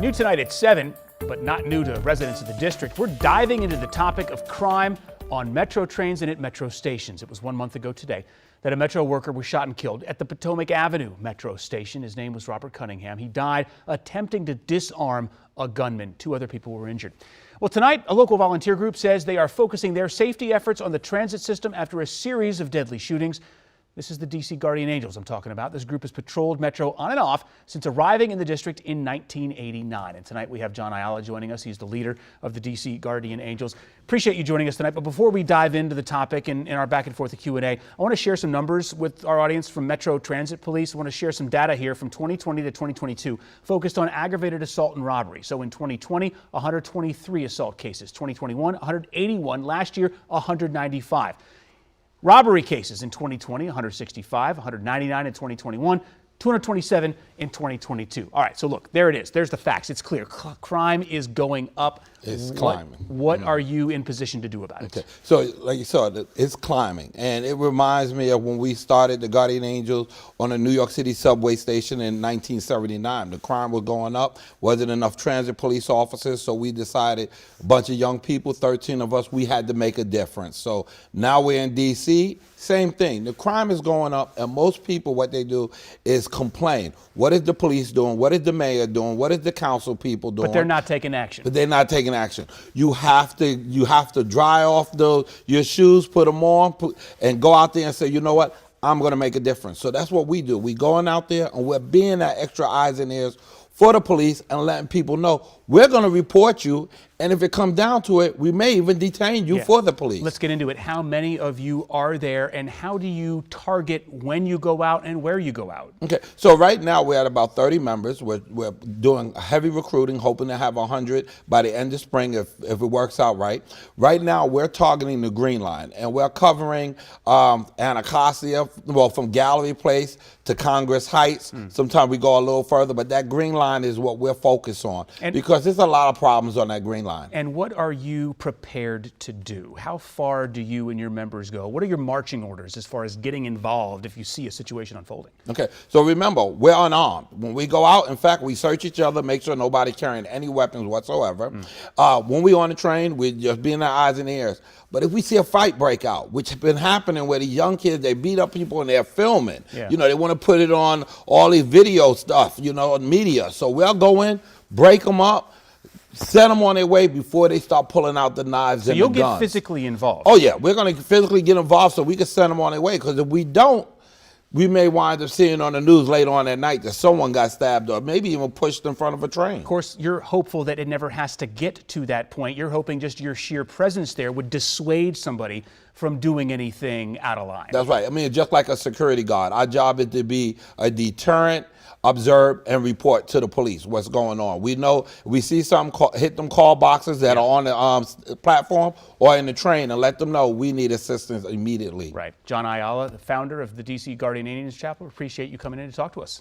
New tonight at 7, but not new to residents of the district. We're diving into the topic of crime on Metro trains and at Metro stations. It was 1 month ago today that a Metro worker was shot and killed at the Potomac Avenue Metro station. His name was Robert Cunningham. He died attempting to disarm a gunman. 2 other people were injured. Well, tonight, a local volunteer group says they are focusing their safety efforts on the transit system after a series of deadly shootings. This is the D.C. Guardian Angels I'm talking about. This group has patrolled Metro on and off since arriving in the district in 1989. And tonight we have John Ayala joining us. He's the leader of the D.C. Guardian Angels. Appreciate you joining us tonight. But before we dive into the topic and in our back and forth Q&A, I want to share some numbers with our audience from Metro Transit Police. I want to share some data here from 2020 to 2022 focused on aggravated assault and robbery. So in 2020, 123 assault cases. 2021, 181. Last year, 195. Robbery cases in 2020, 165, 199 in 2021, 227 in 2022. All right, so look, there it is. There's the facts. It's clear. Crime is going up. It's climbing. What are you in position to do about it? Okay, so like you saw, it's climbing. And it reminds me of when we started the Guardian Angels on a New York City subway station in 1979. The crime was going up. Wasn't enough transit police officers, so we decided, a bunch of young people, 13 of us, we had to make a difference. So now we're in D.C., same thing. The crime is going up, and most people, what they do is complain. What is the police doing? What is the mayor doing? What is the council people doing? But they're not taking action. But they're not taking action. You have to dry off your shoes, put them on, and go out there and say, you know what? I'm going to make a difference. So that's what we do. We going out there and we're being that extra eyes and ears for the police and letting people know we're going to report you, and if it comes down to it, we may even detain you for the police. Let's get into it. How many of you are there, and how do you target when you go out and where you go out? Okay, so right now we're at about 30 members. We're doing heavy recruiting, hoping to have 100 by the end of spring if it works out right. Right now we're targeting the Green Line, and we're covering Anacostia, well, from Gallery Place to Congress Heights. Sometimes we go a little further, but that Green Line is what we're focused on, because there's a lot of problems on that Green Line. And what are you prepared to do? How far do you and your members go? What are your marching orders as far as getting involved if you see a situation unfolding? Okay, so remember, we're unarmed. When we go out, in fact, we search each other, make sure nobody's carrying any weapons whatsoever. When we're on the train, we're just being our eyes and ears. But if we see a fight break out, which has been happening where the young kids, they beat up people and they're filming. You know, they want to put it on all these video stuff, you know, media. So we'll go in, break them up, send them on their way before they start pulling out the knives and the guns. So you'll get physically involved? Oh, yeah. We're going to physically get involved so we can send them on their way. Because if we don't, we may wind up seeing on the news later on that night that someone got stabbed or maybe even pushed in front of a train. Of course, you're hopeful that it never has to get to that point. You're hoping just your sheer presence there would dissuade somebody from doing anything out of line. That's right. I mean, just like a security guard, our job is to be a deterrent, observe, and report to the police what's going on. We know, we see something, hit them call boxes that are on the platform or in the train and let them know we need assistance immediately. Right. John Ayala, the founder of the D.C. Guardian Angels Chapel, appreciate you coming in to talk to us.